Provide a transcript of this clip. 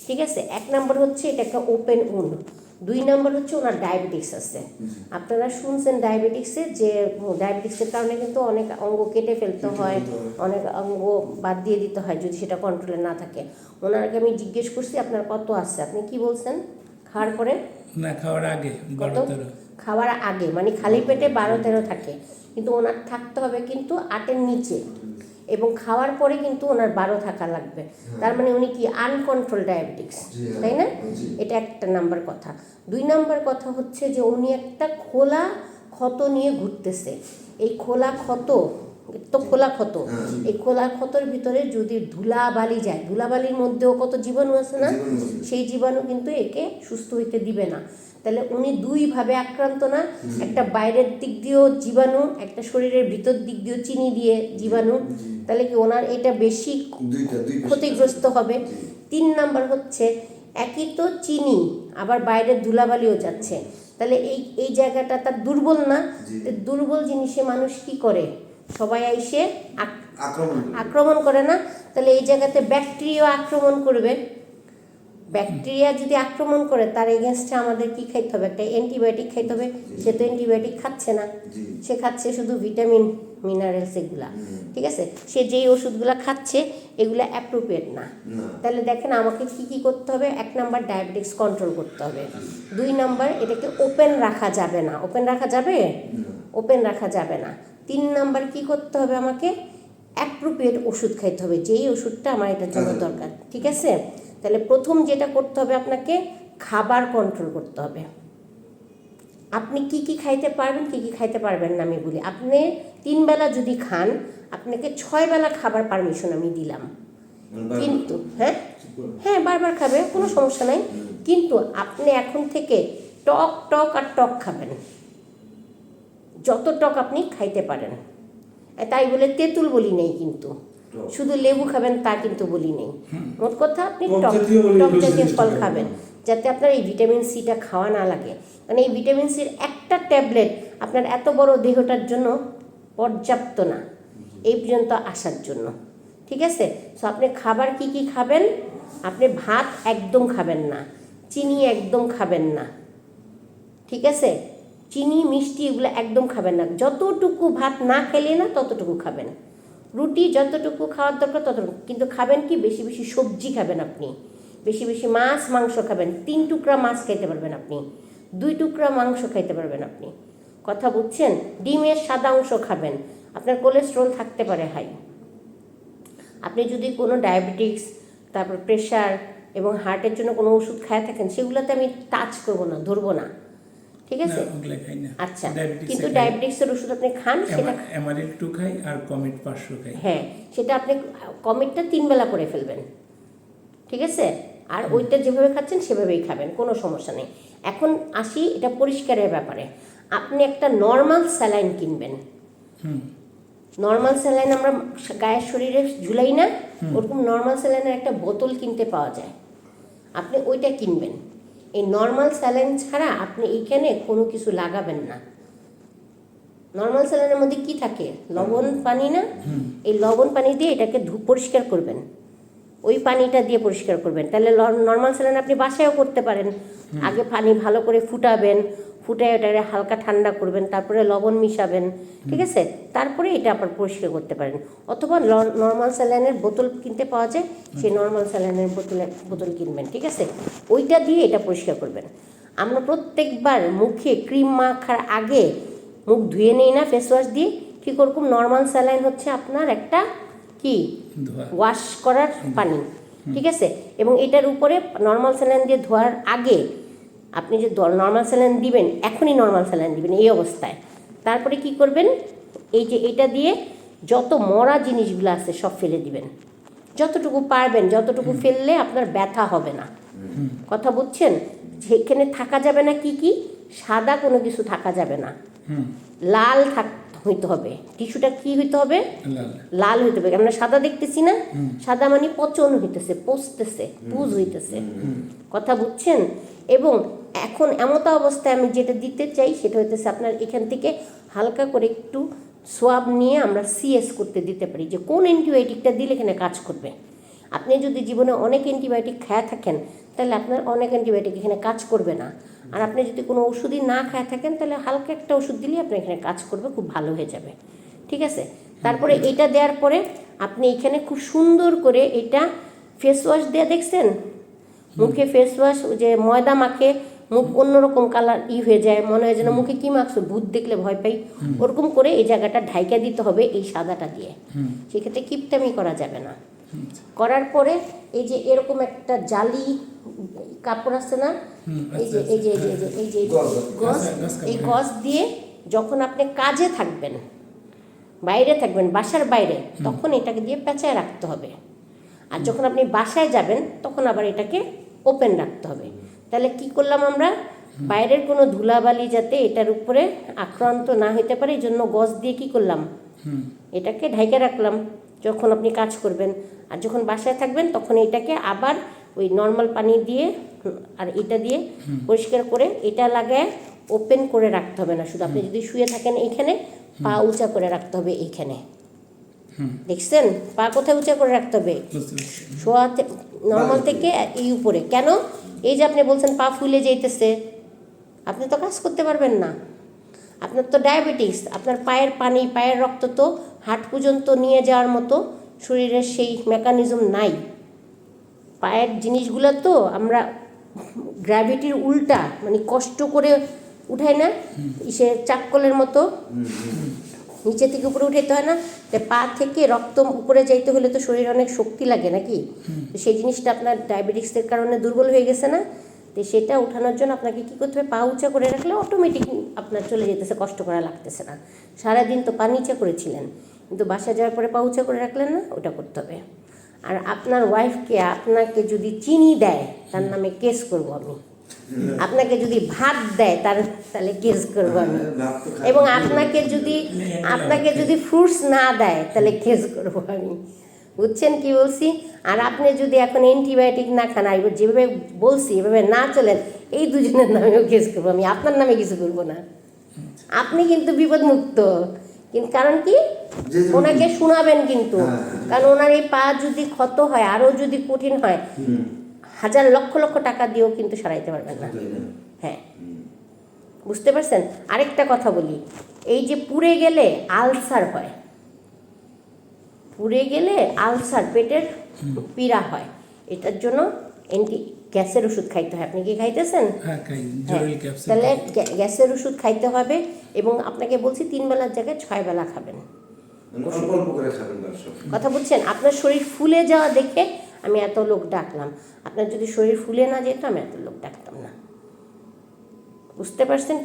ঠিক আছে। 1 নম্বর হচ্ছে এটা একটা ওপেন উন্ড। 2 নম্বর হচ্ছে ওনার ডায়াবেটিক্স আছে। আপনারা শুনছেন ডায়াবেটিক্সের যে ডায়াবেটিক্সের কারণে কিন্তু অনেক অঙ্গ কেটে ফেলতে হয়, অনেক অঙ্গ বাদ দিয়ে দিতে হয় যদি সেটা কন্ট্রোলে না থাকে। ওনাকে আমি জিজ্ঞেস করছি আপনার কত আছে, আপনি কি বলছেন? খাওয়ার পরে না, খাওয়ার আগে কত? 12-13। খাওয়ার আগে মানে খালি পেটে 12-13 থাকে, কিন্তু ওনার থাকতে হবে কিন্তু 8-এর নিচে, এবং খাওয়ার পরে কিন্তু ওনার 12 থাকা লাগবে। তার মানে উনি কি আনকন্ট্রোল ডায়াবেটিক্স, তাই না? এটা একটা নাম্বার কথা। 2 নাম্বার কথা হচ্ছে যে উনি একটা খোলা ক্ষত নিয়ে ঘুরতেছে। এই খোলা ক্ষত তো খোলা ক্ষত, এই খোলা ক্ষতর ভিতরে যদি ধুলাবালি যায়, ধুলাবালির মধ্যেও কত জীবাণু আছে না, সেই জীবাণু কিন্তু একে সুস্থ হইতে দিবে না। তাহলে উনি 2 ভাবে আক্রান্ত না, একটা বাইরের দিক দিয়েও জীবাণু, একটা শরীরের ভিতর দিক দিয়েও চিনি দিয়ে জীবাণু, তাহলে কি ওনার এটা বেশি ক্ষতিগ্রস্ত হবে। 3 নাম্বার হচ্ছে একই তো চিনি, আবার বাইরের ধুলাবালিও যাচ্ছে, তাহলে এই জায়গাটা তার দুর্বল না। দুর্বল জিনিসে মানুষ কি করে, সবাই এসে আক্রমণ করে না, তাহলে এই জায়গাতে ব্যাকটেরিয়া আক্রমণ করবে। ব্যাকটেরিয়া যদি আক্রমণ করে তার এগেনস্টে আমাদের কি খাইতে হবে, একটা অ্যান্টিবায়োটিক খাইতে হবে। সে তো অ্যান্টিবায়োটিক খাচ্ছে না, সে খাচ্ছে শুধু ভিটামিন মিনারেলস এগুলা, ঠিক আছে। সে যেই ওষুধগুলা খাচ্ছে এগুলা অ্যাপ্রোপ্রিয়েট না। তাহলে দেখেন আমাকে কি কি করতে হবে। 1 নাম্বার ডায়াবেটিক্স কন্ট্রোল করতে হবে। 2 নাম্বার এটাকে ওপেন রাখা যাবে না। ওপেন রাখা যাবে? ওপেন রাখা যাবে না। 3 নাম্বার কি করতে হবে, আমাকে অ্যাপ্রোপ্রিয়েট ওষুধ খাইতে হবে, যেই ওষুধটা আমার এটার জন্য দরকার, ঠিক আছে। তাহলে প্রথম যেটা করতে হবে আপনাকে খাবার কন্ট্রোল করতে হবে। আপনি কি কি খাইতে পারবেন, কি কি খাইতে পারবেন না আমি বলি। আপনি 3 বেলা যদি খান, আপনাকে 6 বেলা খাবার পারমিশন আমি দিলাম, কিন্তু হ্যাঁ বারবার খাবে, কোনো সমস্যা নাই, কিন্তু আপনি এখন থেকে টক আর টক খাবেন, যত টক আপনি খাইতে পারেন। তাই বলে তেঁতুল বলি নেই, কিন্তু শুধু লেবু খাবেন তা কিন্তু বলি নেই। মোট কথা আপনি টক জাতীয় ফল খাবেন, যাতে আপনার এই ভিটামিন সিটা খাওয়া না লাগে। মানে এই ভিটামিন সির একটা ট্যাবলেট আপনার এত বড় দেহটার জন্য পর্যাপ্ত না এই পর্যন্ত আসার জন্য, ঠিক আছে। সো আপনি খাবার কি কি খাবেন, আপনি ভাত একদম খাবেন না, চিনি একদম খাবেন না, ঠিক আছে। চিনি মিষ্টি এগুলো একদম খাবেন না। যতটুকু ভাত না খেলে না ততটুকু খাবেন, রুটি যতটুকু খাওয়ার দরকার ততটুকু, কিন্তু খাবেন কি বেশি বেশি সবজি খাবেন আপনি, বেশি বেশি মাছ মাংস খাবেন। 3 টুকরা মাছ খাইতে পারবেন আপনি, 2 টুকরা মাংস খাইতে পারবেন আপনি, কথা বুঝছেন। ডিমের সাদা অংশ খাবেন। আপনার কোলেস্ট্রল থাকতে পারে হাই, আপনি যদি কোনো ডায়াবেটিক্স, তারপর প্রেশার এবং হার্টের জন্য কোনো ওষুধ খায় থাকেন, সেগুলোতে আমি টাচ করবো না, ধরবো না, ঠিক আছে। আচ্ছা, কিন্তু ডায়াবেটিক্সের ওষুধ আপনি খান, সেটা এমারিল 2 খাই আর কমিট 500 খাই। হ্যাঁ, সেটা আপনি কমিটটা 3 বেলা করে ফেলবেন, ঠিক আছে। আর ওইটা যেভাবে খাচ্ছেন সেভাবেই খাবেন, কোনো সমস্যা নেই। এখন আসি এটা পরিষ্কারের ব্যাপারে। আপনি একটা নর্মাল স্যালাইন কিনবেন। নর্মাল স্যালাইন আমরা গায়ের শরীরে ঝুলাই না, ওরকম নর্মাল স্যালাইনের একটা বোতল কিনতে পাওয়া যায়, আপনি ওইটা কিনবেন। এই নর্মাল স্যালাইন ছাড়া আপনি এইখানে কোনো কিছু লাগাবেন না। নর্মাল স্যালাইনের মধ্যে কি থাকে, লবণ পানি না, এই লবণ পানি দিয়ে এটাকে পরিষ্কার করবেন, ওই পানিটা দিয়ে পরিষ্কার করবেন। তাহলে নর্মাল স্যালাইন আপনি বাসায়ও করতে পারেন। আগে পানি ভালো করে ফুটাবেন, ফুটে ওটাকে হালকা ঠান্ডা করবেন, তারপরে লবণ মিশাবেন, ঠিক আছে, তারপরে এটা আবার পরিষ্কার করতে পারেন। অথবা নর্মাল স্যালাইনের বোতল কিনতে পাওয়া যায়, সেই নর্মাল স্যালাইনের বোতল কিনবেন, ঠিক আছে, ওইটা দিয়ে এটা পরিষ্কার করবেন। আমরা প্রত্যেকবার মুখে ক্রিম মাখার আগে মুখ ধুয়ে নেই না ফেস ওয়াশ দিয়ে, ঠিক ওরকম নর্মাল স্যালাইন হচ্ছে আপনার একটা কি ওয়াশ করার পানি, ঠিক আছে। এবং এটার উপরে নর্মাল স্যালাইন দিয়ে ধোয়ার আগে আপনি যে নর্মাল স্যালাইন দিবেন, এখনই নর্মাল স্যালাইন দিবেন এই অবস্থায়, তারপরে কি করবেন, এই যে এটা দিয়ে যত মরা জিনিসগুলো আছে সব ফেলে দিবেন, যতটুকু পারবেন, যতটুকু ফেললে আপনার ব্যথা হবে না, কথা বুঝছেন। যেখানে থাকা যাবে না কি কি, সাদা কোনো কিছু থাকা যাবে না, লাল হইতে হবে, টিস্যুটা কি হইতে হবে, লাল হইতে হবে। আমরা সাদা দেখতেছি না, সাদা মানে পচন হইতেছে, পচতেছে, পুজ হইতেছে, কথা বুঝছেন। এবং এখন এমতো অবস্থায় আমি যেটা দিতে চাই সেটা হইতেছে আপনার এখান থেকে হালকা করে একটু সোয়াব নিয়ে আমরা সিএস করতে দিতে পারি, যে কোন অ্যান্টিবায়োটিকটা দিলে এখানে কাজ করবে। আপনি যদি জীবনে অনেক অ্যান্টিবায়োটিক খায়া থাকেন তাহলে আপনার অনেক অ্যান্টিবায়োটিক এখানে কাজ করবে না। আর আপনি যদি কোনো ওষুধই না খায়া থাকেন তাহলে হালকা একটা ওষুধ দিলেই আপনার এখানে কাজ করবে, খুব ভালো হয়ে যাবে। ঠিক আছে, তারপরে এটা দেওয়ার পরে আপনি এখানে খুব সুন্দর করে এটা ফেস ওয়াশ দিয়ে দেখছেন, মুখে ফেস ওয়াশ যে ময়দা মাখে মুখ অন্যরকম কালার হয়ে যায়, মনে হয় যেন মুখে কি মাখছো, ভূত দেখলে ভয় পাই, ওরকম করে এই জায়গাটা ঢাইকা দিতে হবে এই সাদাটা দিয়ে। সেক্ষেত্রে কিপটামি করা যাবে না। করার পরে এই যে এরকম একটা জালি কাপড় আছে না, এই যে এই যে এই যে এই যে এই যে গজ, এই গজ দিয়ে যখন আপনি কাজে থাকবেন, বাইরে থাকবেন, বাসার বাইরে, তখন এটাকে দিয়ে পেঁচায় রাখতে হবে। আর যখন আপনি বাসায় যাবেন তখন আবার এটাকে ওপেন রাখতে হবে। তাহলে কি করলাম আমরা, বাইরের কোনো ধুলাবালি যাতে এটার উপরে আক্রান্ত না হতে পারে, এই জন্য গজ দিয়ে কি করলাম, এটাকে ঢাইকে রাখলাম যখন আপনি কাজ করবেন। আর যখন বাসায় থাকবেন তখন এটাকে আবার ওই নর্মাল পানি দিয়ে আর এটা দিয়ে পরিষ্কার করে এটা লাগায় ওপেন করে রাখতে হবে না। শুধু আপনি যদি শুয়ে থাকেন এইখানে, পা উঁচা করে রাখতে হবে এইখানে। দেখছেন পা কোথায় উঁচা করে রাখতে হবে, শোয়া নর্মাল থেকে এই উপরে। কেন, এই যে আপনি বলছেন পা ফুলে যাইতেছে, আপনি তো কাজ করতে পারবেন না, আপনার তো ডায়াবেটিস, আপনার পায়ের পানি, পায়ের রক্ত তো হার্ট পর্যন্ত নিয়ে যাওয়ার মতো শরীরের সেই মেকানিজম নাই। পায়ের জিনিসগুলো তো আমরা গ্র্যাভিটির উল্টা, মানে কষ্ট করে উঠাই না, সে চাক্কলের মতো নিচে থেকে উপরে উঠাইতে হয় না, পা থেকে রক্ত উপরে যাইতে হলে তো শরীরে অনেক শক্তি লাগে নাকি, সেই জিনিসটা আপনার ডায়াবেটিক্সের কারণে দুর্বল হয়ে গেছে না, তো সেটা উঠানোর জন্য আপনাকে কী করতে হবে, পা উঁচা করে রাখলে অটোমেটিক আপনার চলে যেতেছে, কষ্ট করা লাগতেছে না। সারাদিন তো পা নিচা করেছিলেন, কিন্তু বাসা যাওয়ার পরে পা উঁচা করে রাখলেন না, ওটা করতে হবে। আর আপনার ওয়াইফকে আপনাকে যদি চিনি দেয় তার নামে কেস করব আমি, আপনাকে যদি ভাত দেয় তাহলে কেস করবো আমি, এবং আপনাকে যদি ফ্রুটস না দেয় তাহলে কেস করবো আমি। বুঝছেন কি বলছি? আর আপনি যদি এখন অ্যান্টিবায়োটিক না খান, আর যেভাবে বলছি এভাবে না চলেন, এই দুজনের নামেও কেস করবো আমি, আপনার নামে কিছু করবো না। আপনি কিন্তু বিপদমুক্ত, কিন্তু কারণ কি, ওনাকে শোনাবেন কিন্তু, কারণ ওনার এই পা যদি ক্ষত হয়, আরও যদি কঠিন হয়, হাজার লক্ষ লক্ষ টাকা দিয়েও কিন্তু সারাইতে পারবেন না। হ্যাঁ, বুঝতে পারছেন? আরেকটা কথা বলি, এই যে পুড়ে গেলে আলসার হয়, পুড়ে গেলে আলসার, পেটের পীড়া হয়, এটার জন্য গ্যাসের ওষুধ খাইতে হয়। আপনি কি খাইতেছেন? তাহলে গ্যাসের ওষুধ খাইতে হবে, এবং আপনাকে বলছি 3 বেলার জায়গায় 6 বেলা খাবেন। কথা বুঝছেন? আপনার শরীর ফুলে যাওয়া দেখে আমি এত লোক ডাকলাম, আপনার যদি শরীর ফুলে না যেত আমি এত লোক ডাকতাম না। বুঝতে পারছেন কি